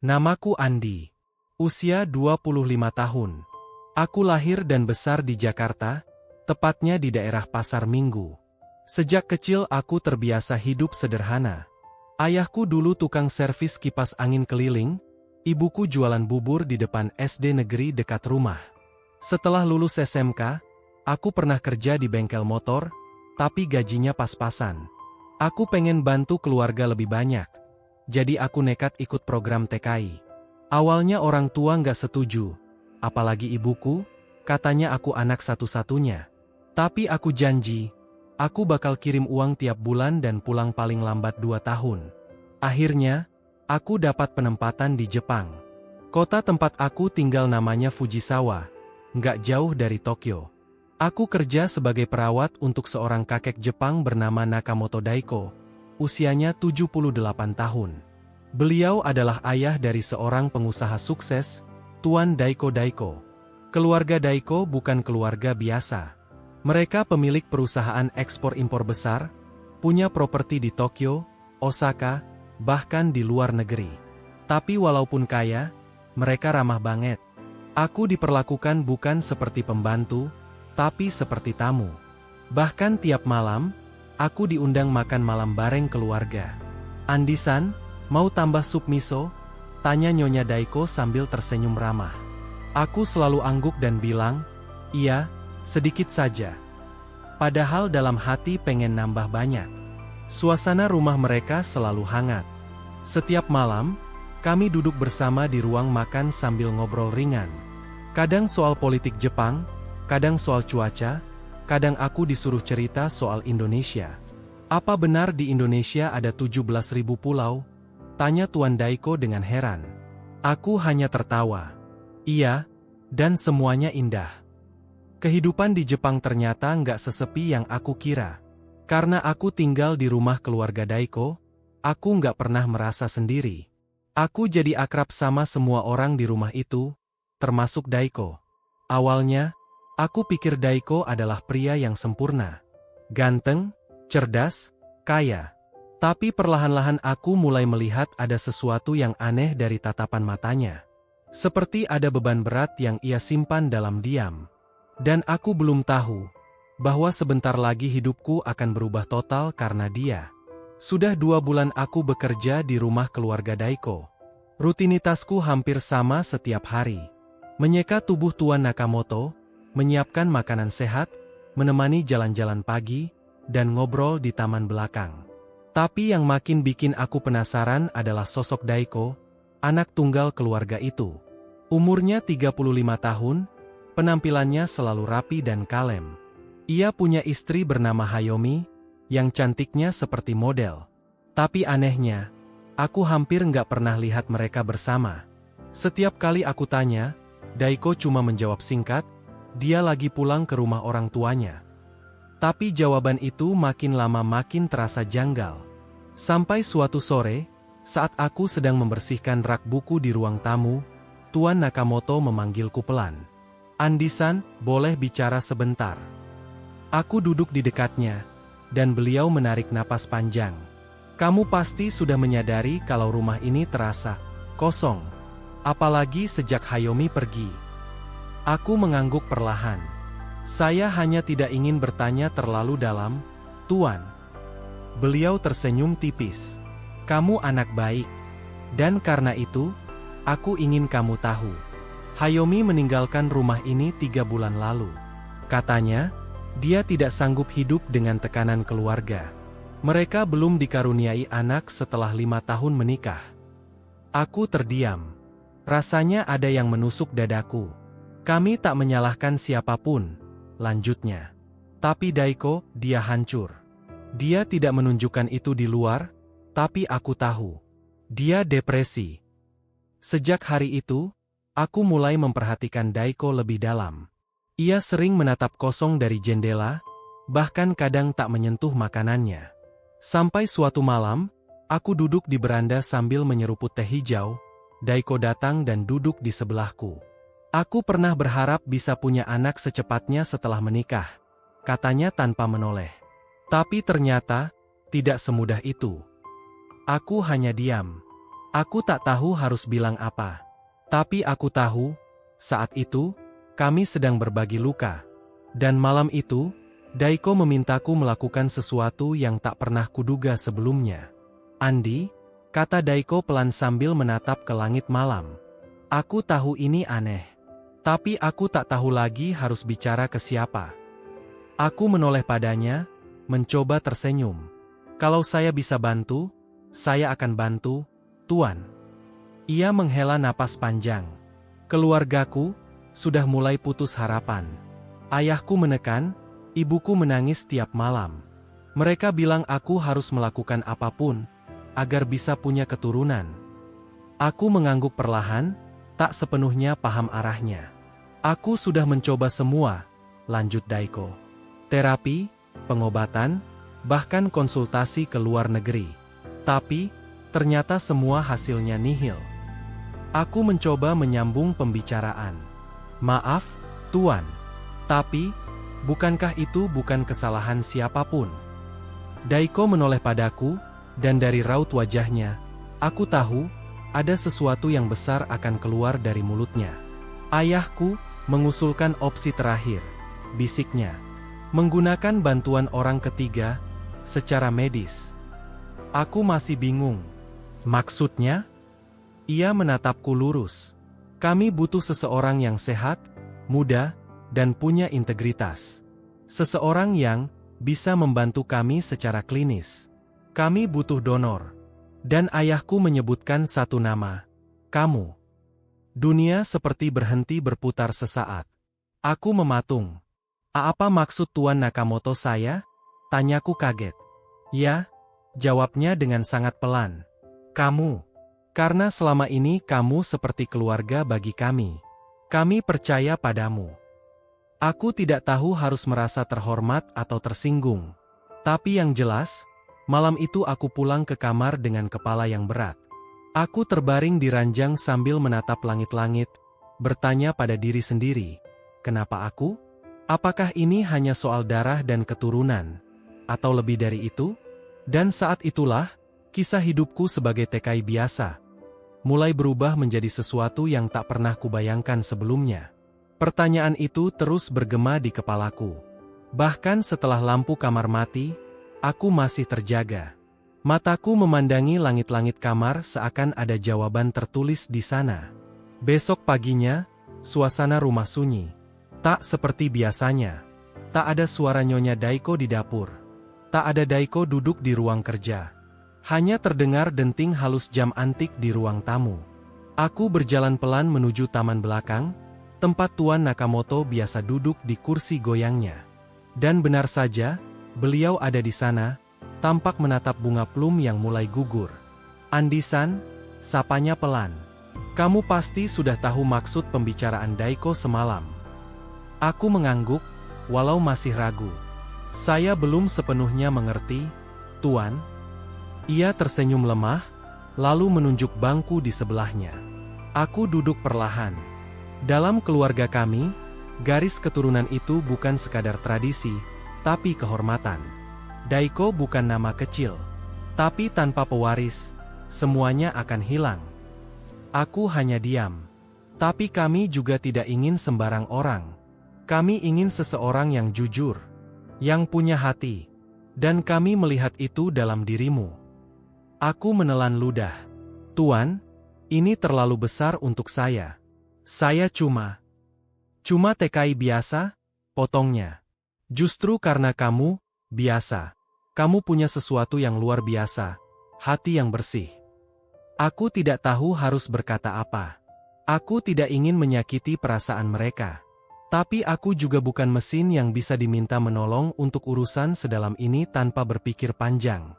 Namaku Andi. Usia 25 tahun. Aku lahir dan besar di Jakarta, tepatnya di daerah Pasar Minggu. Sejak kecil aku terbiasa hidup sederhana. Ayahku dulu tukang servis kipas angin keliling, ibuku jualan bubur di depan SD negeri dekat rumah. Setelah lulus SMK, aku pernah kerja di bengkel motor, tapi gajinya pas-pasan. Aku pengen bantu keluarga lebih banyak, jadi aku nekat ikut program TKI. Awalnya orang tua nggak setuju, apalagi ibuku, katanya aku anak satu-satunya. Tapi aku janji, aku bakal kirim uang tiap bulan dan pulang paling lambat 2 tahun. Akhirnya, aku dapat penempatan di Jepang. Kota tempat aku tinggal namanya Fujisawa, nggak jauh dari Tokyo. Aku kerja sebagai perawat untuk seorang kakek Jepang bernama Nakamoto Daiko, usianya 78 tahun. Beliau adalah ayah dari seorang pengusaha sukses, Tuan Daiko Daiko. Keluarga Daiko bukan keluarga biasa. Mereka pemilik perusahaan ekspor-impor besar, punya properti di Tokyo, Osaka, bahkan di luar negeri. Tapi walaupun kaya, mereka ramah banget. Aku diperlakukan bukan seperti pembantu, tapi seperti tamu. Bahkan tiap malam, aku diundang makan malam bareng keluarga. "Andi-san, mau tambah sup miso?" tanya Nyonya Daiko sambil tersenyum ramah. Aku selalu angguk dan bilang, "Iya, sedikit saja." Padahal dalam hati pengen nambah banyak. Suasana rumah mereka selalu hangat. Setiap malam, kami duduk bersama di ruang makan sambil ngobrol ringan. Kadang soal politik Jepang, kadang soal cuaca, kadang aku disuruh cerita soal Indonesia. "Apa benar di Indonesia ada 17.000 pulau?" tanya Tuan Daiko dengan heran. Aku hanya tertawa. "Iya, dan semuanya indah." Kehidupan di Jepang ternyata nggak sesepi yang aku kira. Karena aku tinggal di rumah keluarga Daiko, aku nggak pernah merasa sendiri. Aku jadi akrab sama semua orang di rumah itu, termasuk Daiko. Awalnya, aku pikir Daiko adalah pria yang sempurna. Ganteng, cerdas, kaya. Tapi perlahan-lahan aku mulai melihat ada sesuatu yang aneh dari tatapan matanya. Seperti ada beban berat yang ia simpan dalam diam. Dan aku belum tahu bahwa sebentar lagi hidupku akan berubah total karena dia. Sudah 2 bulan aku bekerja di rumah keluarga Daiko. Rutinitasku hampir sama setiap hari. Menyeka tubuh Tuan Nakamoto, menyiapkan makanan sehat, menemani jalan-jalan pagi, dan ngobrol di taman belakang. Tapi yang makin bikin aku penasaran adalah sosok Daiko, anak tunggal keluarga itu. Umurnya 35 tahun, penampilannya selalu rapi dan kalem. Ia punya istri bernama Hayomi, yang cantiknya seperti model. Tapi anehnya, aku hampir nggak pernah lihat mereka bersama. Setiap kali aku tanya, Daiko cuma menjawab singkat, dia lagi pulang ke rumah orang tuanya. Tapi jawaban itu makin lama makin terasa janggal. Sampai suatu sore, saat aku sedang membersihkan rak buku di ruang tamu, Tuan Nakamoto memanggilku pelan. "Andi-san, boleh bicara sebentar?" Aku duduk di dekatnya, dan beliau menarik napas panjang. "Kamu pasti sudah menyadari kalau rumah ini terasa kosong. Apalagi sejak Hayomi pergi." Aku mengangguk perlahan. "Saya hanya tidak ingin bertanya terlalu dalam, Tuan." Beliau tersenyum tipis. "Kamu anak baik. Dan karena itu, aku ingin kamu tahu. Hayomi meninggalkan rumah ini 3 bulan lalu. Katanya, dia tidak sanggup hidup dengan tekanan keluarga. Mereka belum dikaruniai anak setelah 5 tahun menikah." Aku terdiam. Rasanya ada yang menusuk dadaku. "Kami tak menyalahkan siapapun," lanjutnya. "Tapi Daiko, dia hancur. Dia tidak menunjukkan itu di luar, tapi aku tahu. Dia depresi." Sejak hari itu, aku mulai memperhatikan Daiko lebih dalam. Ia sering menatap kosong dari jendela, bahkan kadang tak menyentuh makanannya. Sampai suatu malam, aku duduk di beranda sambil menyeruput teh hijau. Daiko datang dan duduk di sebelahku. "Aku pernah berharap bisa punya anak secepatnya setelah menikah," katanya tanpa menoleh. "Tapi ternyata, tidak semudah itu." Aku hanya diam. Aku tak tahu harus bilang apa. Tapi aku tahu, saat itu, kami sedang berbagi luka. Dan malam itu, Daiko memintaku melakukan sesuatu yang tak pernah kuduga sebelumnya. Andi, kata Daiko pelan sambil menatap ke langit malam. Aku tahu ini aneh. Tapi aku tak tahu lagi harus bicara ke siapa. Aku menoleh padanya, mencoba tersenyum. Kalau saya bisa bantu, saya akan bantu, Tuan. Ia menghela napas panjang. Keluargaku sudah mulai putus harapan. Ayahku menekan, ibuku menangis tiap malam. Mereka bilang aku harus melakukan apapun agar bisa punya keturunan. Aku mengangguk perlahan, tak sepenuhnya paham arahnya. Aku sudah mencoba semua, lanjut Daiko. Terapi, pengobatan, bahkan konsultasi ke luar negeri. Tapi, ternyata semua hasilnya nihil. Aku mencoba menyambung pembicaraan. Maaf, Tuan. Tapi, bukankah itu bukan kesalahan siapapun? Daiko menoleh padaku, dan dari raut wajahnya, aku tahu, ada sesuatu yang besar akan keluar dari mulutnya. Ayahku mengusulkan opsi terakhir, bisiknya. Menggunakan bantuan orang ketiga, secara medis. Aku masih bingung. Maksudnya? Ia menatapku lurus. Kami butuh seseorang yang sehat, muda, dan punya integritas. Seseorang yang bisa membantu kami secara klinis. Kami butuh donor. Dan ayahku menyebutkan satu nama. Kamu. Dunia seperti berhenti berputar sesaat. Aku mematung. Apa maksud Tuan Nakamoto saya? Tanyaku kaget. Ya, jawabnya dengan sangat pelan. Kamu. Karena selama ini kamu seperti keluarga bagi kami. Kami percaya padamu. Aku tidak tahu harus merasa terhormat atau tersinggung. Tapi yang jelas, malam itu aku pulang ke kamar dengan kepala yang berat. Aku terbaring di ranjang sambil menatap langit-langit, bertanya pada diri sendiri, kenapa aku? Apakah ini hanya soal darah dan keturunan? Atau lebih dari itu? Dan saat itulah, kisah hidupku sebagai TKI biasa mulai berubah menjadi sesuatu yang tak pernah kubayangkan sebelumnya. Pertanyaan itu terus bergema di kepalaku. Bahkan setelah lampu kamar mati, aku masih terjaga. Mataku memandangi langit-langit kamar seakan ada jawaban tertulis di sana. Besok paginya, suasana rumah sunyi. Tak seperti biasanya. Tak ada suara Nyonya Daiko di dapur. Tak ada Daiko duduk di ruang kerja. Hanya terdengar denting halus jam antik di ruang tamu. Aku berjalan pelan menuju taman belakang, tempat Tuan Nakamoto biasa duduk di kursi goyangnya. Dan benar saja, beliau ada di sana, tampak menatap bunga plum yang mulai gugur. Andi-san, sapanya pelan. Kamu pasti sudah tahu maksud pembicaraan Daiko semalam. Aku mengangguk, walau masih ragu. Saya belum sepenuhnya mengerti, Tuan. Ia tersenyum lemah, lalu menunjuk bangku di sebelahnya. Aku duduk perlahan. Dalam keluarga kami, garis keturunan itu bukan sekadar tradisi, tapi kehormatan. Daiko bukan nama kecil, tapi tanpa pewaris, semuanya akan hilang. Aku hanya diam. Tapi kami juga tidak ingin sembarang orang. Kami ingin seseorang yang jujur, yang punya hati, dan kami melihat itu dalam dirimu. Aku menelan ludah. Tuan, ini terlalu besar untuk saya. Saya cuma TKI biasa, potongnya. Justru karena kamu biasa. Kamu punya sesuatu yang luar biasa, hati yang bersih. Aku tidak tahu harus berkata apa. Aku tidak ingin menyakiti perasaan mereka. Tapi aku juga bukan mesin yang bisa diminta menolong untuk urusan sedalam ini tanpa berpikir panjang.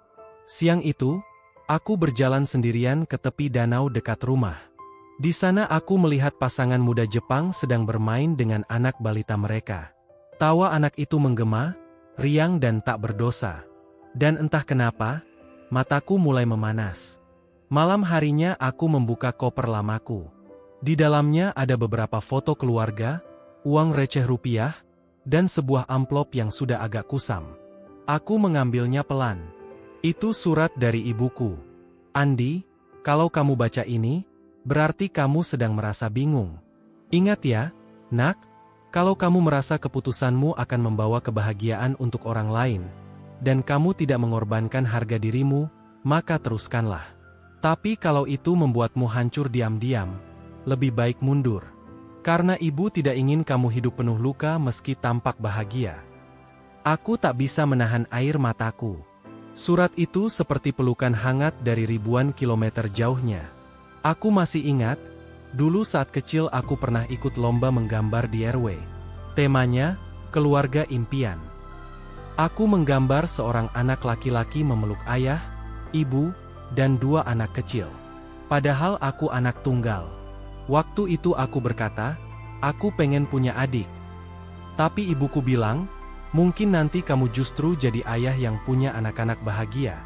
Siang itu, aku berjalan sendirian ke tepi danau dekat rumah. Di sana aku melihat pasangan muda Jepang sedang bermain dengan anak balita mereka. Tawa anak itu menggema, riang dan tak berdosa. Dan entah kenapa, mataku mulai memanas. Malam harinya aku membuka koper lamaku. Di dalamnya ada beberapa foto keluarga, uang receh rupiah, dan sebuah amplop yang sudah agak kusam. Aku mengambilnya pelan. Itu surat dari ibuku. Andi, Kalau kamu baca ini, berarti kamu sedang merasa bingung. Ingat ya, nak, kalau kamu merasa keputusanmu akan membawa kebahagiaan untuk orang lain, dan kamu tidak mengorbankan harga dirimu, maka teruskanlah. Tapi kalau itu membuatmu hancur diam-diam, lebih baik mundur. Karena ibu tidak ingin kamu hidup penuh luka meski tampak bahagia. Aku tak bisa menahan air mataku. Surat itu seperti pelukan hangat dari ribuan kilometer jauhnya. Aku masih ingat, dulu saat kecil aku pernah ikut lomba menggambar di RW. Temanya, keluarga impian. Aku menggambar seorang anak laki-laki memeluk ayah, ibu, dan 2 anak kecil. Padahal aku anak tunggal. Waktu itu aku berkata, aku pengen punya adik. Tapi ibuku bilang, mungkin nanti kamu justru jadi ayah yang punya anak-anak bahagia.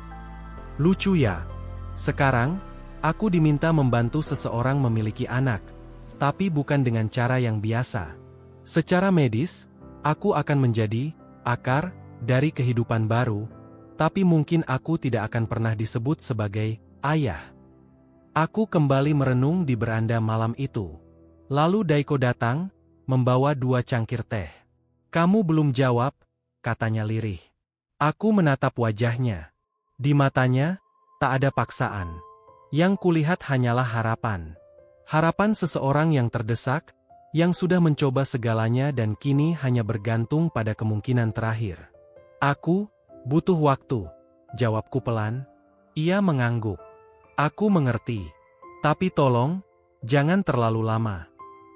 Lucu ya? Sekarang, aku diminta membantu seseorang memiliki anak, tapi bukan dengan cara yang biasa. Secara medis, aku akan menjadi akar dari kehidupan baru, tapi mungkin aku tidak akan pernah disebut sebagai ayah. Aku kembali merenung di beranda malam itu. Lalu Daiko datang, membawa 2 cangkir teh. Kamu belum jawab, katanya lirih. Aku menatap wajahnya. Di matanya, tak ada paksaan. Yang kulihat hanyalah harapan. Harapan seseorang yang terdesak, yang sudah mencoba segalanya dan kini hanya bergantung pada kemungkinan terakhir. Aku butuh waktu, jawabku pelan. Ia mengangguk. Aku mengerti. Tapi tolong, jangan terlalu lama.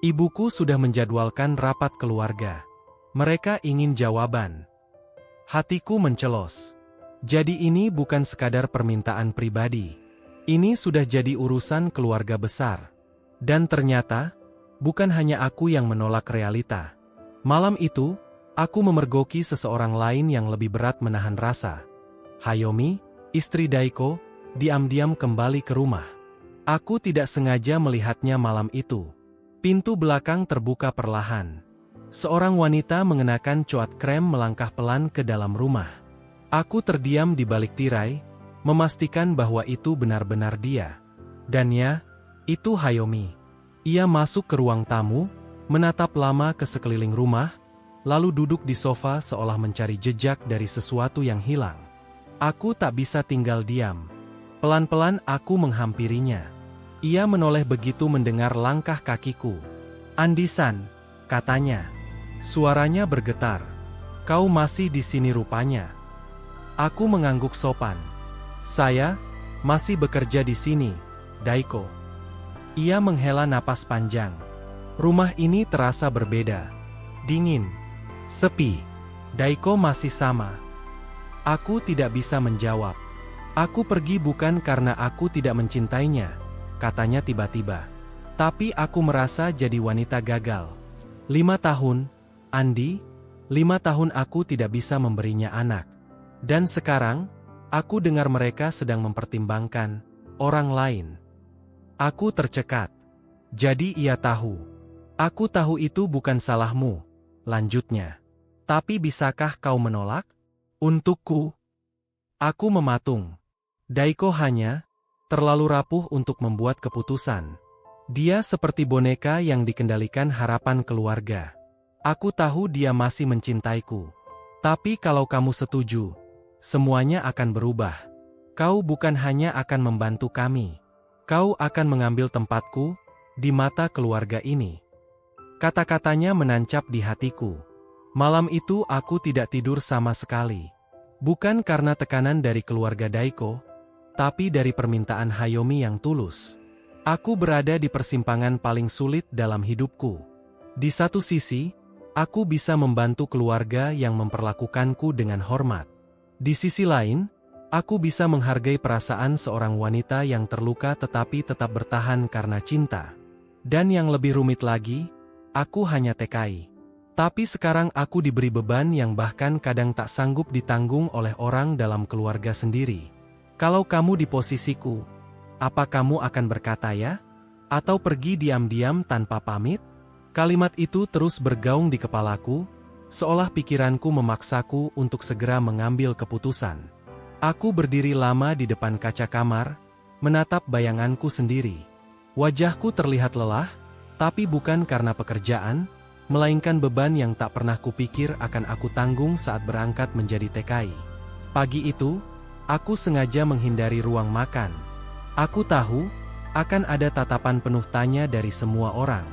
Ibuku sudah menjadwalkan rapat keluarga. Mereka ingin jawaban. Hatiku mencelos. Jadi ini bukan sekadar permintaan pribadi. Ini sudah jadi urusan keluarga besar. Dan ternyata, bukan hanya aku yang menolak realita. Malam itu, aku memergoki seseorang lain yang lebih berat menahan rasa. Hayomi, istri Daiko, diam-diam kembali ke rumah. Aku tidak sengaja melihatnya malam itu. Pintu belakang terbuka perlahan. Seorang wanita mengenakan coat krem melangkah pelan ke dalam rumah. Aku terdiam di balik tirai, memastikan bahwa itu benar-benar dia. Dan ya, itu Hayomi. Ia masuk ke ruang tamu, menatap lama ke sekeliling rumah, lalu duduk di sofa seolah mencari jejak dari sesuatu yang hilang. Aku tak bisa tinggal diam. Pelan-pelan aku menghampirinya. Ia menoleh begitu mendengar langkah kakiku. Andi-san, katanya. Suaranya bergetar. Kau masih di sini rupanya. Aku mengangguk sopan. Saya masih bekerja di sini, Daiko. Ia menghela napas panjang. Rumah ini terasa berbeda. Dingin. Sepi. Daiko masih sama. Aku tidak bisa menjawab. Aku pergi bukan karena aku tidak mencintainya, katanya tiba-tiba. Tapi aku merasa jadi wanita gagal. 5 tahun, Andi, 5 tahun aku tidak bisa memberinya anak. Dan sekarang, aku dengar mereka sedang mempertimbangkan orang lain. Aku tercekat. Jadi ia tahu. Aku tahu itu bukan salahmu, lanjutnya. Tapi bisakah kau menolak? Untukku, aku mematung. Daiko hanya terlalu rapuh untuk membuat keputusan. Dia seperti boneka yang dikendalikan harapan keluarga. Aku tahu dia masih mencintaiku. Tapi kalau kamu setuju, semuanya akan berubah. Kau bukan hanya akan membantu kami. Kau akan mengambil tempatku di mata keluarga ini. Kata-katanya menancap di hatiku. Malam itu aku tidak tidur sama sekali. Bukan karena tekanan dari keluarga Daiko, tapi dari permintaan Hayomi yang tulus. Aku berada di persimpangan paling sulit dalam hidupku. Di satu sisi, aku bisa membantu keluarga yang memperlakukanku dengan hormat. Di sisi lain, aku bisa menghargai perasaan seorang wanita yang terluka tetapi tetap bertahan karena cinta. Dan yang lebih rumit lagi, aku hanya TKI. Tapi sekarang aku diberi beban yang bahkan kadang tak sanggup ditanggung oleh orang dalam keluarga sendiri. Kalau kamu di posisiku, apa kamu akan berkata ya? Atau pergi diam-diam tanpa pamit? Kalimat itu terus bergaung di kepalaku, seolah pikiranku memaksaku untuk segera mengambil keputusan. Aku berdiri lama di depan kaca kamar, menatap bayanganku sendiri. Wajahku terlihat lelah, tapi bukan karena pekerjaan, melainkan beban yang tak pernah kupikir akan aku tanggung saat berangkat menjadi TKI. Pagi itu, aku sengaja menghindari ruang makan. Aku tahu, akan ada tatapan penuh tanya dari semua orang.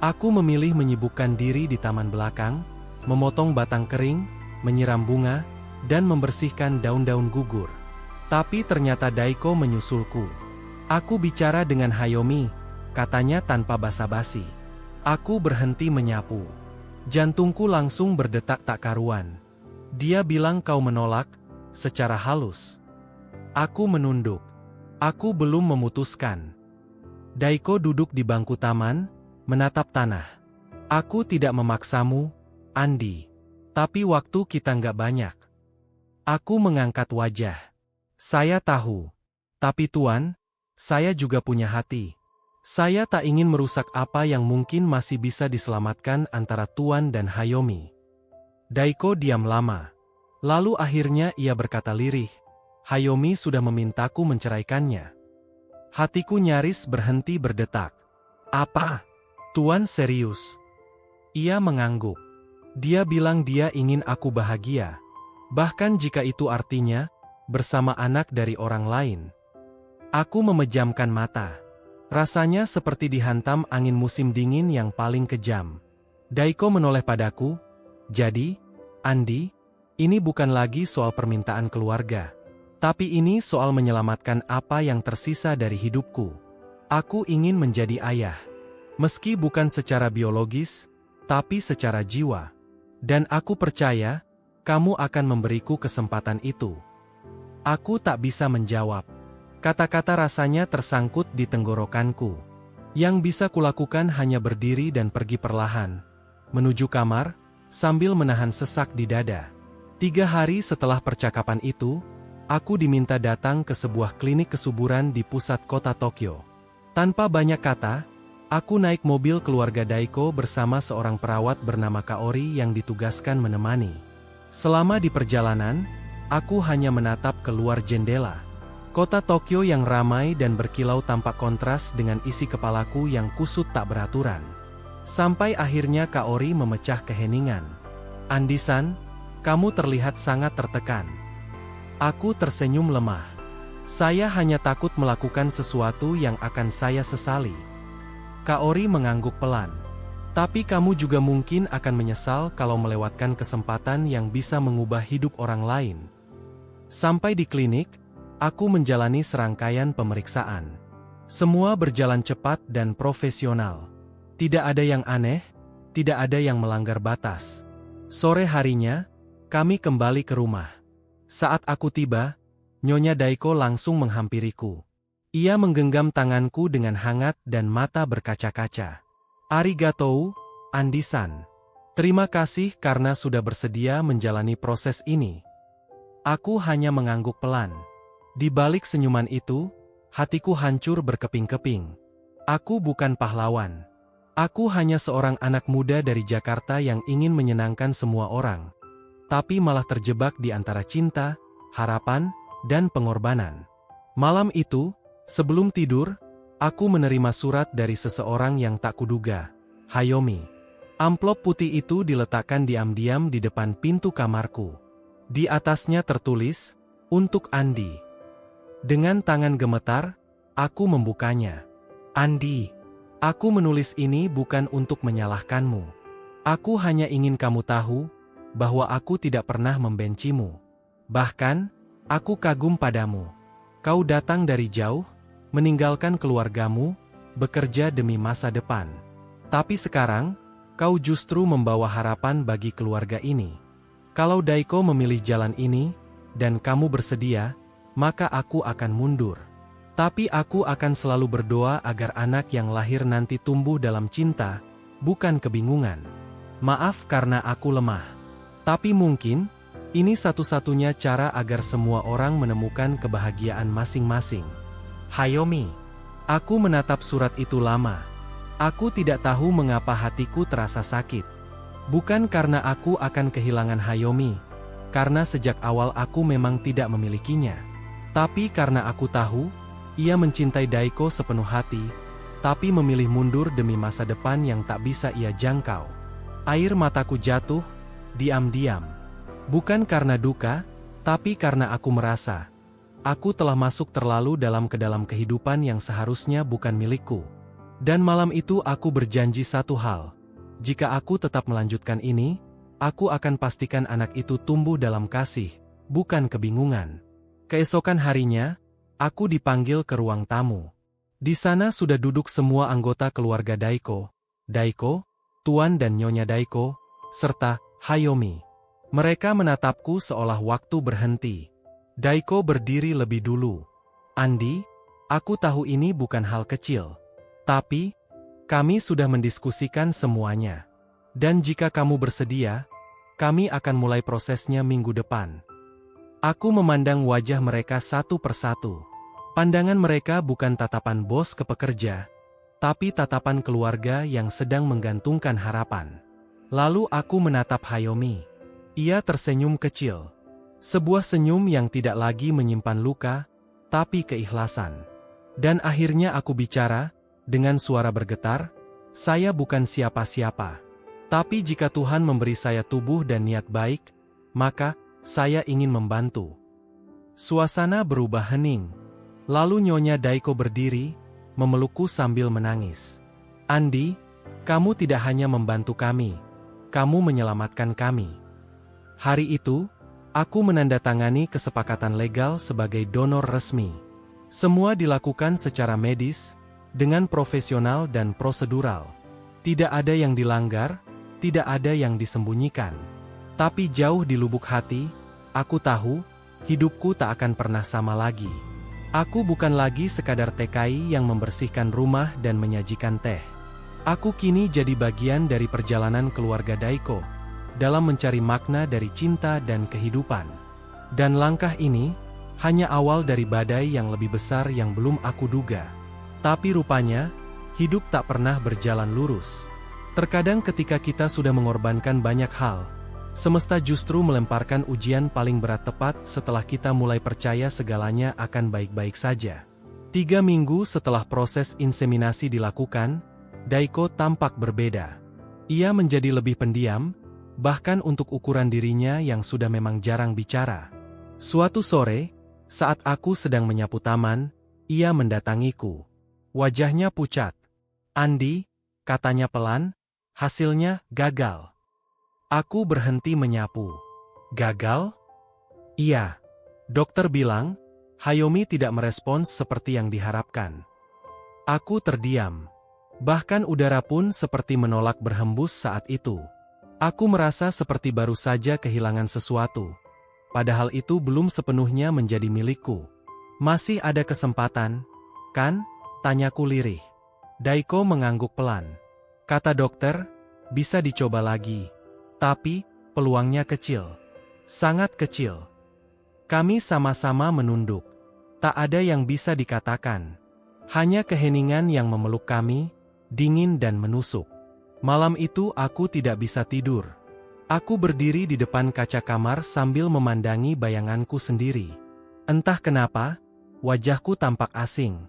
Aku memilih menyibukkan diri di taman belakang, memotong batang kering, menyiram bunga, dan membersihkan daun-daun gugur. Tapi ternyata Daiko menyusulku. Aku bicara dengan Hayomi, katanya tanpa basa-basi. Aku berhenti menyapu. Jantungku langsung berdetak tak karuan. Dia bilang kau menolak, secara halus. Aku menunduk. Aku belum memutuskan. Daiko duduk di bangku taman, menatap tanah. Aku tidak memaksamu, Andi. Tapi waktu kita nggak banyak. Aku mengangkat wajah. Saya tahu. Tapi Tuan, saya juga punya hati. Saya tak ingin merusak apa yang mungkin masih bisa diselamatkan antara Tuan dan Hayomi. Daiko diam lama. Lalu akhirnya ia berkata lirih, Hayomi sudah memintaku menceraikannya. Hatiku nyaris berhenti berdetak. Apa? Tuan serius? Ia mengangguk. Dia bilang dia ingin aku bahagia. Bahkan jika itu artinya, bersama anak dari orang lain. Aku memejamkan mata. Rasanya seperti dihantam angin musim dingin yang paling kejam. Daiko menoleh padaku. Jadi, Andi, ini bukan lagi soal permintaan keluarga. Tapi ini soal menyelamatkan apa yang tersisa dari hidupku. Aku ingin menjadi ayah. Meski bukan secara biologis, tapi secara jiwa. Dan aku percaya, kamu akan memberiku kesempatan itu. Aku tak bisa menjawab. Kata-kata rasanya tersangkut di tenggorokanku. Yang bisa kulakukan hanya berdiri dan pergi perlahan. Menuju kamar, sambil menahan sesak di dada. 3 hari setelah percakapan itu, aku diminta datang ke sebuah klinik kesuburan di pusat kota Tokyo. Tanpa banyak kata, aku naik mobil keluarga Daiko bersama seorang perawat bernama Kaori yang ditugaskan menemani. Selama di perjalanan, aku hanya menatap keluar jendela. Kota Tokyo yang ramai dan berkilau tampak kontras dengan isi kepalaku yang kusut tak beraturan. Sampai akhirnya Kaori memecah keheningan. Andi-san, kamu terlihat sangat tertekan. Aku tersenyum lemah. Saya hanya takut melakukan sesuatu yang akan saya sesali. Kaori mengangguk pelan. Tapi kamu juga mungkin akan menyesal kalau melewatkan kesempatan yang bisa mengubah hidup orang lain. Sampai di klinik, aku menjalani serangkaian pemeriksaan. Semua berjalan cepat dan profesional. Tidak ada yang aneh, tidak ada yang melanggar batas. Sore harinya, kami kembali ke rumah. Saat aku tiba, Nyonya Daiko langsung menghampiriku. Ia menggenggam tanganku dengan hangat dan mata berkaca-kaca. Arigatou, Andi-san. Terima kasih karena sudah bersedia menjalani proses ini. Aku hanya mengangguk pelan. Di balik senyuman itu, hatiku hancur berkeping-keping. Aku bukan pahlawan. Aku hanya seorang anak muda dari Jakarta yang ingin menyenangkan semua orang. Tapi malah terjebak di antara cinta, harapan, dan pengorbanan. Malam itu, sebelum tidur, aku menerima surat dari seseorang yang tak kuduga, Hayomi. Amplop putih itu diletakkan diam-diam di depan pintu kamarku. Di atasnya tertulis, untuk Andi. Dengan tangan gemetar, aku membukanya. Andi, aku menulis ini bukan untuk menyalahkanmu. Aku hanya ingin kamu tahu, bahwa aku tidak pernah membencimu. Bahkan, aku kagum padamu. Kau datang dari jauh, meninggalkan keluargamu, bekerja demi masa depan. Tapi sekarang, kau justru membawa harapan bagi keluarga ini. Kalau Daiko memilih jalan ini, dan kamu bersedia, maka aku akan mundur. Tapi aku akan selalu berdoa agar anak yang lahir nanti tumbuh dalam cinta, bukan kebingungan. Maaf karena aku lemah. Tapi mungkin, ini satu-satunya cara agar semua orang menemukan kebahagiaan masing-masing. Hayomi. Aku menatap surat itu lama. Aku tidak tahu mengapa hatiku terasa sakit. Bukan karena aku akan kehilangan Hayomi, karena sejak awal aku memang tidak memilikinya. Tapi karena aku tahu, Ia mencintai Daiko sepenuh hati, tapi memilih mundur demi masa depan yang tak bisa ia jangkau. Air mataku jatuh, diam-diam. Bukan karena duka, tapi karena aku merasa aku telah masuk terlalu dalam ke dalam kehidupan yang seharusnya bukan milikku. Dan malam itu aku berjanji satu hal. Jika aku tetap melanjutkan ini, aku akan pastikan anak itu tumbuh dalam kasih, bukan kebingungan. Keesokan harinya, aku dipanggil ke ruang tamu. Di sana sudah duduk semua anggota keluarga Daiko, Tuan dan Nyonya Daiko, serta Hayomi. Mereka menatapku seolah waktu berhenti. Daiko berdiri lebih dulu. Andi, aku tahu ini bukan hal kecil. Tapi, kami sudah mendiskusikan semuanya. Dan jika kamu bersedia, kami akan mulai prosesnya minggu depan. Aku memandang wajah mereka satu persatu. Pandangan mereka bukan tatapan bos ke pekerja, tapi tatapan keluarga yang sedang menggantungkan harapan. Lalu aku menatap Hayomi. Ia tersenyum kecil. Sebuah senyum yang tidak lagi menyimpan luka, tapi keikhlasan. Dan akhirnya aku bicara, dengan suara bergetar, saya bukan siapa-siapa. Tapi jika Tuhan memberi saya tubuh dan niat baik, maka saya ingin membantu. Suasana berubah hening. Lalu Nyonya Daiko berdiri, memelukku sambil menangis. Andi, kamu tidak hanya membantu kami, kamu menyelamatkan kami. Hari itu, aku menandatangani kesepakatan legal sebagai donor resmi. Semua dilakukan secara medis, dengan profesional dan prosedural. Tidak ada yang dilanggar, tidak ada yang disembunyikan. Tapi jauh di lubuk hati, aku tahu, hidupku tak akan pernah sama lagi. Aku bukan lagi sekadar TKI yang membersihkan rumah dan menyajikan teh. Aku kini jadi bagian dari perjalanan keluarga Daiko, dalam mencari makna dari cinta dan kehidupan. Dan langkah ini, hanya awal dari badai yang lebih besar yang belum aku duga. Tapi rupanya, hidup tak pernah berjalan lurus. Terkadang ketika kita sudah mengorbankan banyak hal, semesta justru melemparkan ujian paling berat tepat setelah kita mulai percaya segalanya akan baik-baik saja. 3 minggu setelah proses inseminasi dilakukan, Daiko tampak berbeda. Ia menjadi lebih pendiam, bahkan untuk ukuran dirinya yang sudah memang jarang bicara. Suatu sore, saat aku sedang menyapu taman, ia mendatangiku. Wajahnya pucat. Andi, katanya pelan, hasilnya gagal. Aku berhenti menyapu. Gagal? Iya. Dokter bilang, Hayomi tidak merespons seperti yang diharapkan. Aku terdiam. Bahkan udara pun seperti menolak berhembus saat itu. Aku merasa seperti baru saja kehilangan sesuatu. Padahal itu belum sepenuhnya menjadi milikku. Masih ada kesempatan, kan? Tanyaku lirih. Daiko mengangguk pelan. Kata dokter, bisa dicoba lagi. Tapi, peluangnya kecil. Sangat kecil. Kami sama-sama menunduk. Tak ada yang bisa dikatakan. Hanya keheningan yang memeluk kami, dingin dan menusuk. Malam itu aku tidak bisa tidur. Aku berdiri di depan kaca kamar sambil memandangi bayanganku sendiri. Entah kenapa, wajahku tampak asing.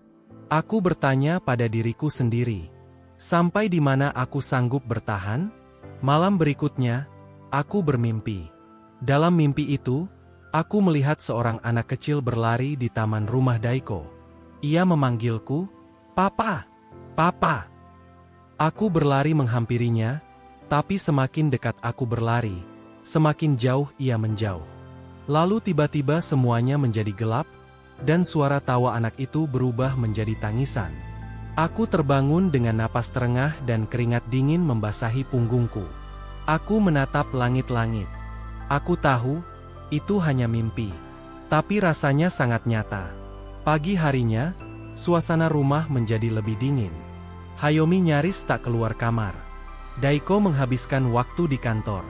Aku bertanya pada diriku sendiri. Sampai di mana aku sanggup bertahan? Malam berikutnya, aku bermimpi. Dalam mimpi itu, aku melihat seorang anak kecil berlari di taman rumah Daiko. Ia memanggilku, "Papa! Papa!" Aku berlari menghampirinya, tapi semakin dekat aku berlari, semakin jauh ia menjauh. Lalu tiba-tiba semuanya menjadi gelap, dan suara tawa anak itu berubah menjadi tangisan. Aku terbangun dengan napas terengah dan keringat dingin membasahi punggungku. Aku menatap langit-langit. Aku tahu, itu hanya mimpi. Tapi rasanya sangat nyata. Pagi harinya, suasana rumah menjadi lebih dingin. Hayomi nyaris tak keluar kamar. Daiko menghabiskan waktu di kantor.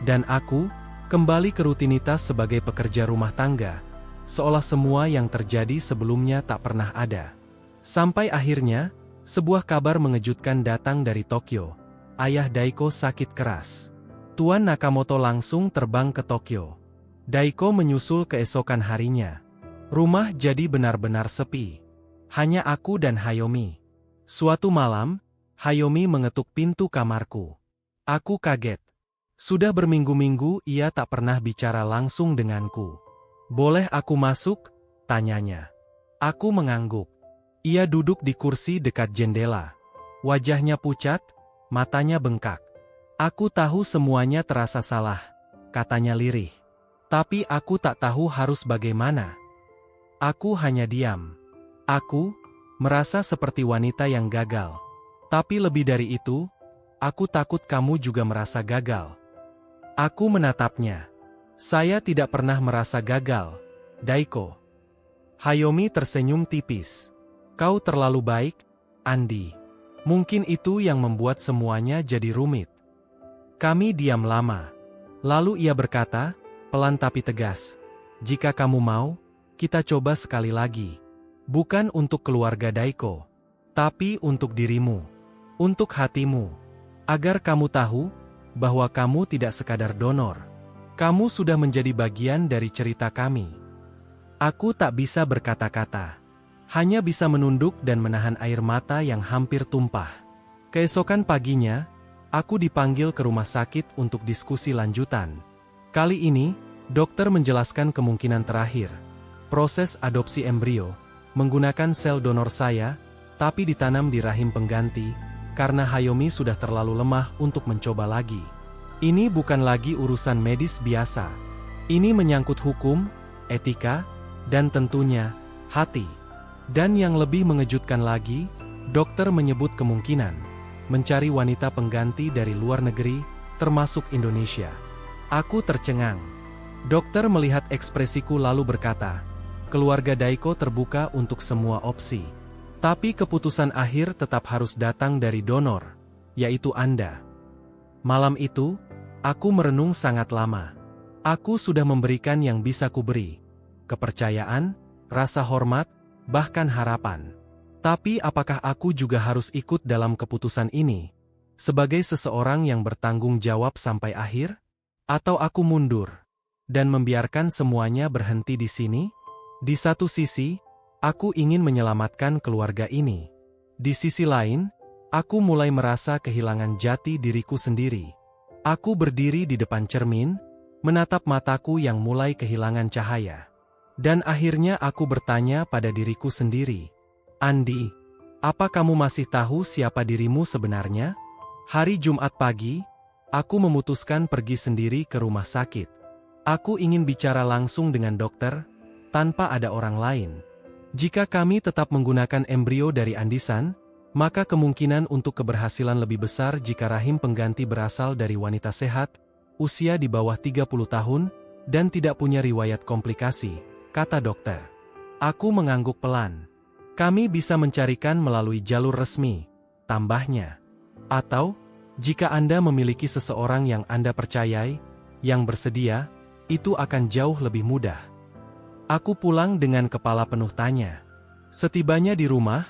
Dan aku, kembali ke rutinitas sebagai pekerja rumah tangga, seolah semua yang terjadi sebelumnya tak pernah ada. Sampai akhirnya, sebuah kabar mengejutkan datang dari Tokyo. Ayah Daiko sakit keras. Tuan Nakamoto langsung terbang ke Tokyo. Daiko menyusul keesokan harinya. Rumah jadi benar-benar sepi. Hanya aku dan Hayomi. Suatu malam, Hayomi mengetuk pintu kamarku. Aku kaget. Sudah berminggu-minggu ia tak pernah bicara langsung denganku. "Boleh aku masuk?" tanyanya. Aku mengangguk. Ia duduk di kursi dekat jendela. Wajahnya pucat, matanya bengkak. "Aku tahu semuanya terasa salah," katanya lirih. "Tapi aku tak tahu harus bagaimana." Aku hanya diam. Aku merasa seperti wanita yang gagal. Tapi lebih dari itu, aku takut kamu juga merasa gagal. Aku menatapnya. "Saya tidak pernah merasa gagal, Daiko." Hayomi tersenyum tipis. "Kau terlalu baik, Andi. Mungkin itu yang membuat semuanya jadi rumit." Kami diam lama. Lalu ia berkata, pelan tapi tegas, "Jika kamu mau, kita coba sekali lagi. Bukan untuk keluarga Daiko, tapi untuk dirimu. Untuk hatimu. Agar kamu tahu bahwa kamu tidak sekadar donor. Kamu sudah menjadi bagian dari cerita kami." Aku tak bisa berkata-kata. Hanya bisa menunduk dan menahan air mata yang hampir tumpah. Keesokan paginya, aku dipanggil ke rumah sakit untuk diskusi lanjutan. Kali ini, dokter menjelaskan kemungkinan terakhir. Proses adopsi embrio, menggunakan sel donor saya, tapi ditanam di rahim pengganti, karena Hayomi sudah terlalu lemah untuk mencoba lagi. Ini bukan lagi urusan medis biasa. Ini menyangkut hukum, etika, dan tentunya, hati. Dan yang lebih mengejutkan lagi, dokter menyebut kemungkinan mencari wanita pengganti dari luar negeri, termasuk Indonesia. Aku tercengang. Dokter melihat ekspresiku lalu berkata, "Keluarga Daiko terbuka untuk semua opsi. Tapi keputusan akhir tetap harus datang dari donor, yaitu Anda." Malam itu, aku merenung sangat lama. Aku sudah memberikan yang bisa kuberi. Kepercayaan, rasa hormat, bahkan harapan. Tapi apakah aku juga harus ikut dalam keputusan ini? Sebagai seseorang yang bertanggung jawab sampai akhir? Atau aku mundur dan membiarkan semuanya berhenti di sini? Di satu sisi, aku ingin menyelamatkan keluarga ini. Di sisi lain, aku mulai merasa kehilangan jati diriku sendiri. Aku berdiri di depan cermin, menatap mataku yang mulai kehilangan cahaya. Dan akhirnya aku bertanya pada diriku sendiri, "Andi, apa kamu masih tahu siapa dirimu sebenarnya?" Hari Jumat pagi, aku memutuskan pergi sendiri ke rumah sakit. Aku ingin bicara langsung dengan dokter, tanpa ada orang lain. Jika kami tetap menggunakan embrio dari Andisan, maka kemungkinan untuk keberhasilan lebih besar jika rahim pengganti berasal dari wanita sehat, usia di bawah 30 tahun, dan tidak punya riwayat komplikasi, kata dokter. Aku mengangguk pelan. "Kami bisa mencarikan melalui jalur resmi," tambahnya. "Atau, jika Anda memiliki seseorang yang Anda percayai, yang bersedia, itu akan jauh lebih mudah." Aku pulang dengan kepala penuh tanya. Setibanya di rumah,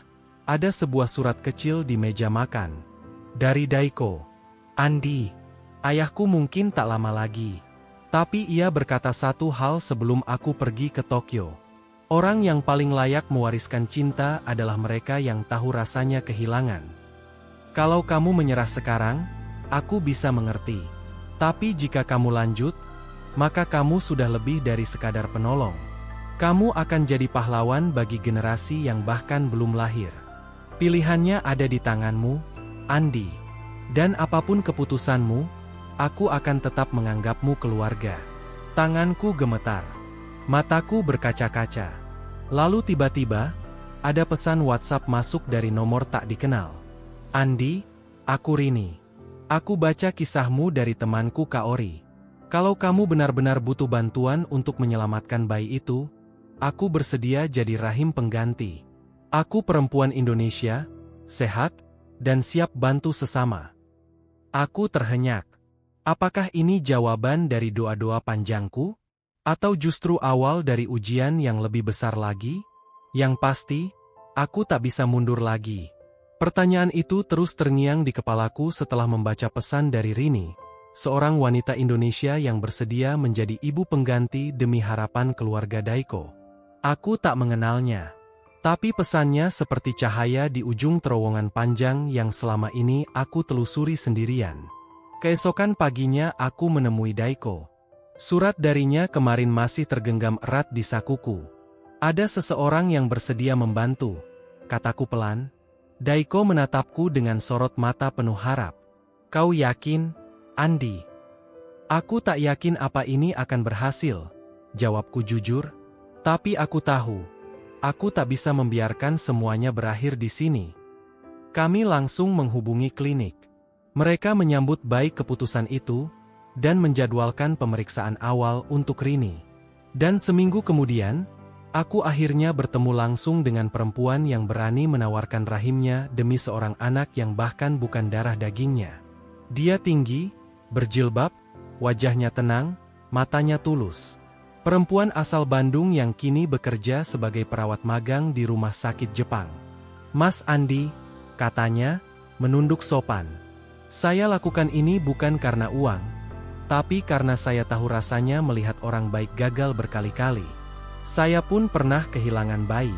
ada sebuah surat kecil di meja makan. Dari Daiko. "Andi, ayahku mungkin tak lama lagi. Tapi ia berkata satu hal sebelum aku pergi ke Tokyo. Orang yang paling layak mewariskan cinta adalah mereka yang tahu rasanya kehilangan. Kalau kamu menyerah sekarang, aku bisa mengerti. Tapi jika kamu lanjut, maka kamu sudah lebih dari sekadar penolong. Kamu akan jadi pahlawan bagi generasi yang bahkan belum lahir. Pilihannya ada di tanganmu, Andi. Dan apapun keputusanmu, aku akan tetap menganggapmu keluarga." Tanganku gemetar. Mataku berkaca-kaca. Lalu tiba-tiba, ada pesan WhatsApp masuk dari nomor tak dikenal. "Andi, aku Rini. Aku baca kisahmu dari temanku Kaori. Kalau kamu benar-benar butuh bantuan untuk menyelamatkan bayi itu, aku bersedia jadi rahim pengganti. Aku perempuan Indonesia, sehat, dan siap bantu sesama." Aku terhenyak. Apakah ini jawaban dari doa-doa panjangku? Atau justru awal dari ujian yang lebih besar lagi? Yang pasti, aku tak bisa mundur lagi. Pertanyaan itu terus terngiang di kepalaku setelah membaca pesan dari Rini, seorang wanita Indonesia yang bersedia menjadi ibu pengganti demi harapan keluarga Daiko. Aku tak mengenalnya. Tapi pesannya seperti cahaya di ujung terowongan panjang yang selama ini aku telusuri sendirian. Keesokan paginya aku menemui Daiko. Surat darinya kemarin masih tergenggam erat di sakuku. Ada seseorang yang bersedia membantu, kataku pelan. Daiko menatapku dengan sorot mata penuh harap. Kau yakin, Andi? Aku tak yakin apa ini akan berhasil, jawabku jujur. Tapi aku tahu, aku tak bisa membiarkan semuanya berakhir di sini. Kami langsung menghubungi klinik. Mereka menyambut baik keputusan itu, dan menjadwalkan pemeriksaan awal untuk Rini. Dan seminggu kemudian, aku akhirnya bertemu langsung dengan perempuan yang berani menawarkan rahimnya demi seorang anak yang bahkan bukan darah dagingnya. Dia tinggi, berjilbab, wajahnya tenang, matanya tulus. Perempuan asal Bandung yang kini bekerja sebagai perawat magang di rumah sakit Jepang. Mas Andi, katanya, menunduk sopan. Saya lakukan ini bukan karena uang, tapi karena saya tahu rasanya melihat orang baik gagal berkali-kali. Saya pun pernah kehilangan bayi.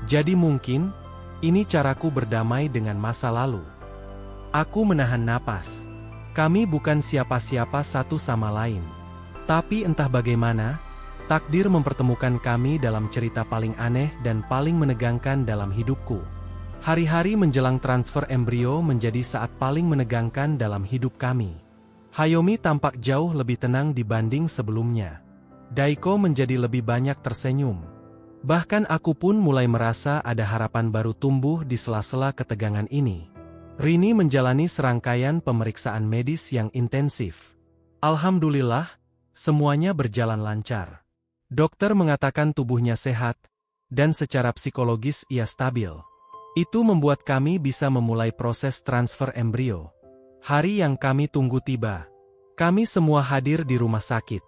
Jadi mungkin, ini caraku berdamai dengan masa lalu. Aku menahan napas. Kami bukan siapa-siapa satu sama lain. Tapi entah bagaimana, takdir mempertemukan kami dalam cerita paling aneh dan paling menegangkan dalam hidupku. Hari-hari menjelang transfer embrio menjadi saat paling menegangkan dalam hidup kami. Hayomi tampak jauh lebih tenang dibanding sebelumnya. Daiko menjadi lebih banyak tersenyum. Bahkan aku pun mulai merasa ada harapan baru tumbuh di sela-sela ketegangan ini. Rini menjalani serangkaian pemeriksaan medis yang intensif. Alhamdulillah, semuanya berjalan lancar. Dokter mengatakan tubuhnya sehat, dan secara psikologis ia stabil. Itu membuat kami bisa memulai proses transfer embrio. Hari yang kami tunggu tiba. Kami semua hadir di rumah sakit.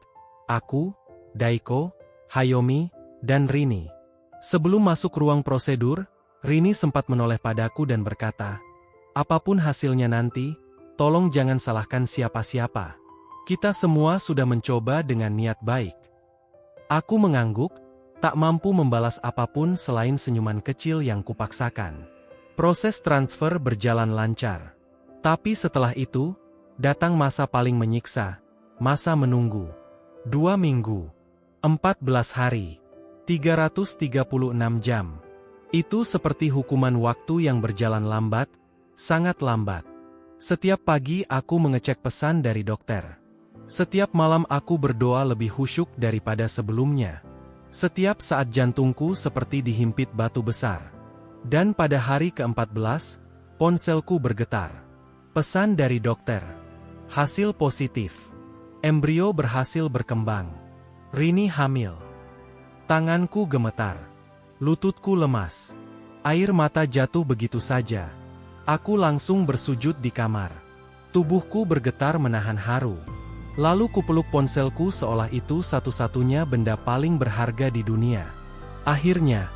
Aku, Daiko, Hayomi, dan Rini. Sebelum masuk ruang prosedur, Rini sempat menoleh padaku dan berkata, apapun hasilnya nanti, tolong jangan salahkan siapa-siapa. Kita semua sudah mencoba dengan niat baik. Aku mengangguk, tak mampu membalas apapun selain senyuman kecil yang kupaksakan. Proses transfer berjalan lancar. Tapi setelah itu, datang masa paling menyiksa, masa menunggu. 2 minggu, 14 hari, 336 jam. Itu seperti hukuman waktu yang berjalan lambat, sangat lambat. Setiap pagi aku mengecek pesan dari dokter. Setiap malam aku berdoa lebih khusyuk daripada sebelumnya. Setiap saat jantungku seperti dihimpit batu besar. Dan pada hari ke-14, ponselku bergetar. Pesan dari dokter. Hasil positif. Embrio berhasil berkembang. Rini hamil. Tanganku gemetar. Lututku lemas. Air mata jatuh begitu saja. Aku langsung bersujud di kamar. Tubuhku bergetar menahan haru. Lalu kupeluk ponselku seolah itu satu-satunya benda paling berharga di dunia. Akhirnya,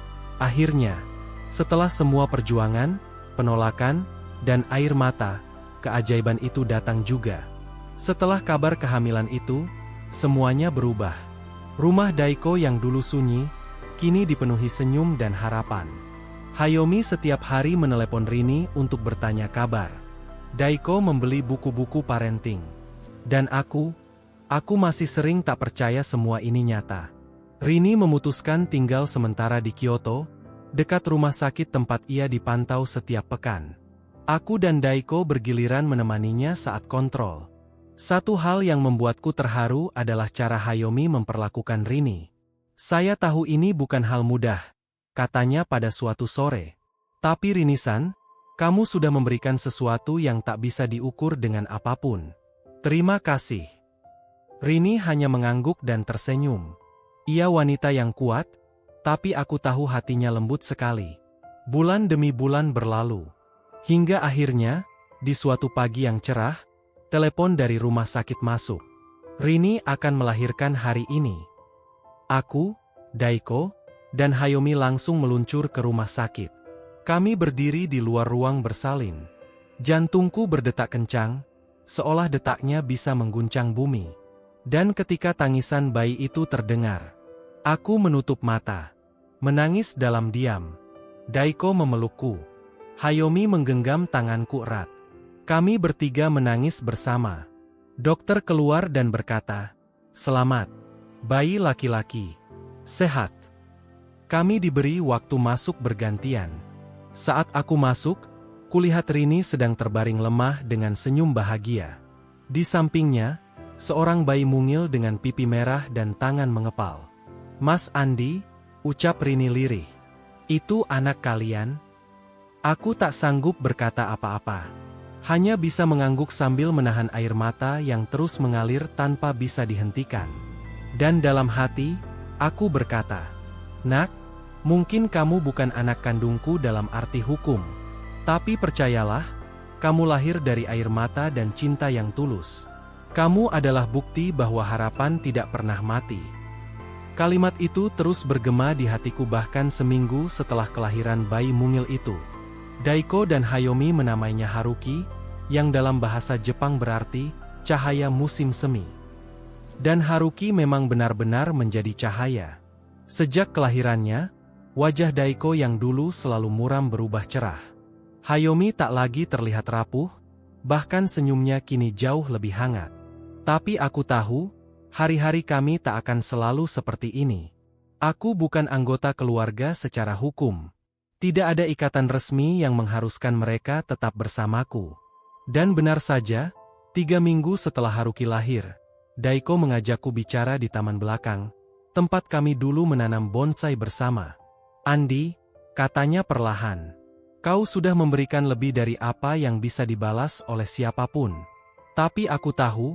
setelah semua perjuangan, penolakan, dan air mata, keajaiban itu datang juga. Setelah kabar kehamilan itu, semuanya berubah. Rumah Daiko yang dulu sunyi, kini dipenuhi senyum dan harapan. Hayomi setiap hari menelepon Rini untuk bertanya kabar. Daiko membeli buku-buku parenting. Dan aku masih sering tak percaya semua ini nyata. Rini memutuskan tinggal sementara di Kyoto, dekat rumah sakit tempat ia dipantau setiap pekan. Aku dan Daiko bergiliran menemaninya saat kontrol. Satu hal yang membuatku terharu adalah cara Hayomi memperlakukan Rini. Saya tahu ini bukan hal mudah, katanya pada suatu sore. Tapi Rini-san, kamu sudah memberikan sesuatu yang tak bisa diukur dengan apapun. Terima kasih. Rini hanya mengangguk dan tersenyum. Ia wanita yang kuat, tapi aku tahu hatinya lembut sekali. Bulan demi bulan berlalu. Hingga akhirnya, di suatu pagi yang cerah, telepon dari rumah sakit masuk. Rini akan melahirkan hari ini. Aku, Daiko, dan Hayomi langsung meluncur ke rumah sakit. Kami berdiri di luar ruang bersalin. Jantungku berdetak kencang, seolah detaknya bisa mengguncang bumi. Dan ketika tangisan bayi itu terdengar, aku menutup mata, menangis dalam diam. Daiko memelukku. Hayomi menggenggam tanganku erat. Kami bertiga menangis bersama. Dokter keluar dan berkata, "Selamat, bayi laki-laki. Sehat." Kami diberi waktu masuk bergantian. Saat aku masuk, kulihat Rini sedang terbaring lemah dengan senyum bahagia. Di sampingnya, seorang bayi mungil dengan pipi merah dan tangan mengepal. "Mas Andi," ucap Rini lirih. "Itu anak kalian?" Aku tak sanggup berkata apa-apa. Hanya bisa mengangguk sambil menahan air mata yang terus mengalir tanpa bisa dihentikan. Dan dalam hati, aku berkata, "Nak, mungkin kamu bukan anak kandungku dalam arti hukum. Tapi percayalah, kamu lahir dari air mata dan cinta yang tulus. Kamu adalah bukti bahwa harapan tidak pernah mati." Kalimat itu terus bergema di hatiku bahkan seminggu setelah kelahiran bayi mungil itu. Daiko dan Hayomi menamainya Haruki, yang dalam bahasa Jepang berarti cahaya musim semi. Dan Haruki memang benar-benar menjadi cahaya. Sejak kelahirannya, wajah Daiko yang dulu selalu muram berubah cerah. Hayomi tak lagi terlihat rapuh, bahkan senyumnya kini jauh lebih hangat. Tapi aku tahu, hari-hari kami tak akan selalu seperti ini. Aku bukan anggota keluarga secara hukum. Tidak ada ikatan resmi yang mengharuskan mereka tetap bersamaku. Dan benar saja, 3 minggu setelah Haruki lahir, Daiko mengajakku bicara di taman belakang, tempat kami dulu menanam bonsai bersama. "Andi," katanya perlahan, "kau sudah memberikan lebih dari apa yang bisa dibalas oleh siapapun. Tapi aku tahu,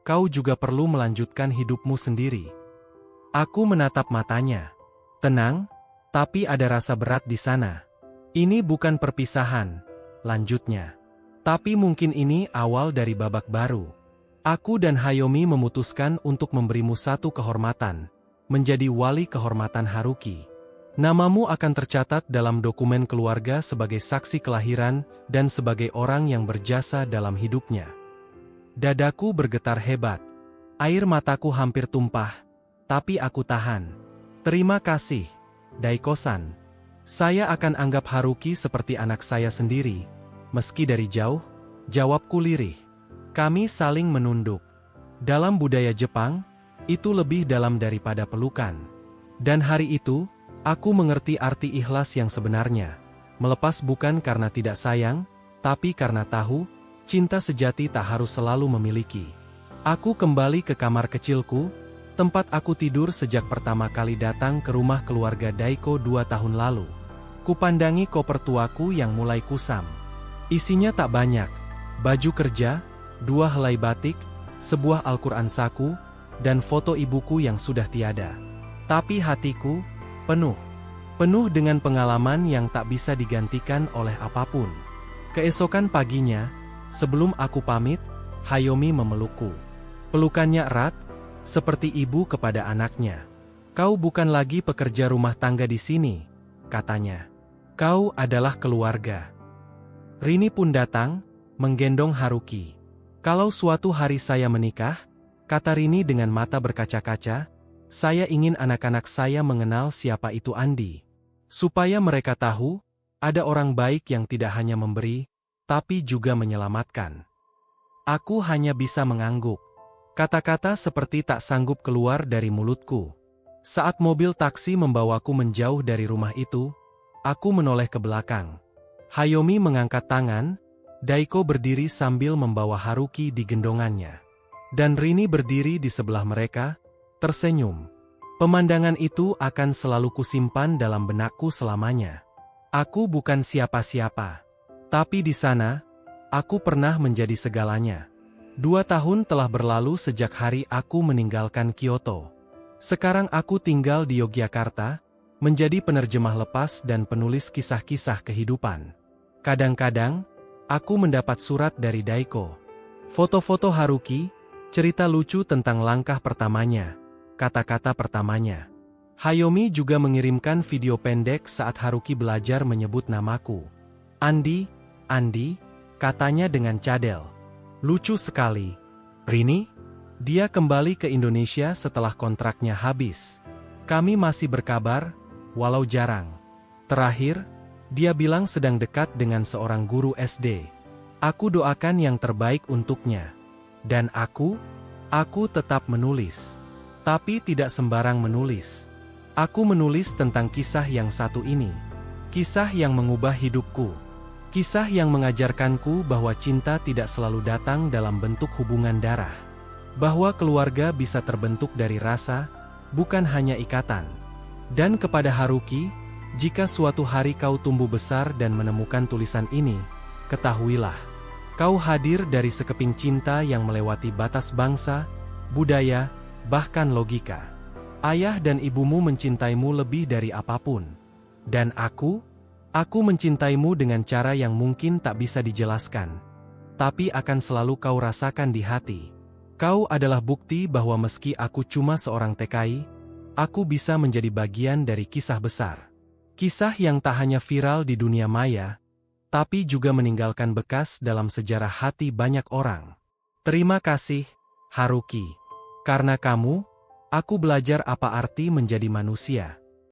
kau juga perlu melanjutkan hidupmu sendiri." Aku menatap matanya. "Tenang, tapi ada rasa berat di sana. Ini bukan perpisahan," lanjutnya. "Tapi mungkin ini awal dari babak baru. Aku dan Hayomi memutuskan untuk memberimu satu kehormatan, menjadi wali kehormatan Haruki. Namamu akan tercatat dalam dokumen keluarga sebagai saksi kelahiran dan sebagai orang yang berjasa dalam hidupnya." Dadaku bergetar hebat. Air mataku hampir tumpah, tapi aku tahan. "Terima kasih, Daiko-san. Saya akan anggap Haruki seperti anak saya sendiri, meski dari jauh," jawabku lirih. Kami saling menunduk. Dalam budaya Jepang, itu lebih dalam daripada pelukan. Dan hari itu, aku mengerti arti ikhlas yang sebenarnya. Melepas bukan karena tidak sayang, tapi karena tahu, cinta sejati tak harus selalu memiliki. Aku kembali ke kamar kecilku, tempat aku tidur sejak pertama kali datang ke rumah keluarga Daiko 2 tahun lalu. Kupandangi koper tuaku yang mulai kusam. Isinya tak banyak, baju kerja, 2 helai batik, sebuah Al-Quran saku, dan foto ibuku yang sudah tiada. Tapi hatiku penuh. Penuh dengan pengalaman yang tak bisa digantikan oleh apapun. Keesokan paginya, sebelum aku pamit, Hayomi memelukku. Pelukannya erat, seperti ibu kepada anaknya. "Kau bukan lagi pekerja rumah tangga di sini," katanya. "Kau adalah keluarga." Rini pun datang, menggendong Haruki. "Kalau suatu hari saya menikah," kata Rini dengan mata berkaca-kaca, "saya ingin anak-anak saya mengenal siapa itu Andi. Supaya mereka tahu, ada orang baik yang tidak hanya memberi, tapi juga menyelamatkan." Aku hanya bisa mengangguk. Kata-kata seperti tak sanggup keluar dari mulutku. Saat mobil taksi membawaku menjauh dari rumah itu, aku menoleh ke belakang. Hayomi mengangkat tangan, Daiko berdiri sambil membawa Haruki di gendongannya. Dan Rini berdiri di sebelah mereka, tersenyum. Pemandangan itu akan selalu kusimpan dalam benakku selamanya. Aku bukan siapa-siapa. Tapi di sana, aku pernah menjadi segalanya. 2 tahun telah berlalu sejak hari aku meninggalkan Kyoto. Sekarang aku tinggal di Yogyakarta, menjadi penerjemah lepas dan penulis kisah-kisah kehidupan. Kadang-kadang, aku mendapat surat dari Daiko. Foto-foto Haruki, cerita lucu tentang langkah pertamanya, kata-kata pertamanya. Hayomi juga mengirimkan video pendek saat Haruki belajar menyebut namaku. "Andi, Andi," katanya dengan cadel. Lucu sekali. "Rini?" Dia kembali ke Indonesia setelah kontraknya habis. Kami masih berkabar, walau jarang. Terakhir, Dia bilang sedang dekat dengan seorang guru SD. Aku doakan yang terbaik untuknya. Dan aku tetap menulis. Tapi tidak sembarang menulis. Aku menulis tentang kisah yang satu ini. Kisah yang mengubah hidupku. Kisah yang mengajarkanku bahwa cinta tidak selalu datang dalam bentuk hubungan darah. Bahwa keluarga bisa terbentuk dari rasa, bukan hanya ikatan. Dan kepada Haruki, jika suatu hari kau tumbuh besar dan menemukan tulisan ini, ketahuilah, kau hadir dari sekeping cinta yang melewati batas bangsa, budaya, bahkan logika. Ayah dan ibumu mencintaimu lebih dari apapun. Dan aku mencintaimu dengan cara yang mungkin tak bisa dijelaskan. Tapi akan selalu kau rasakan di hati. Kau adalah bukti bahwa meski aku cuma seorang TKI, aku bisa menjadi bagian dari kisah besar. Kisah yang tak hanya viral di dunia maya, tapi juga meninggalkan bekas dalam sejarah hati banyak orang. Terima kasih, Haruki. Karena kamu, aku belajar apa arti menjadi manusia.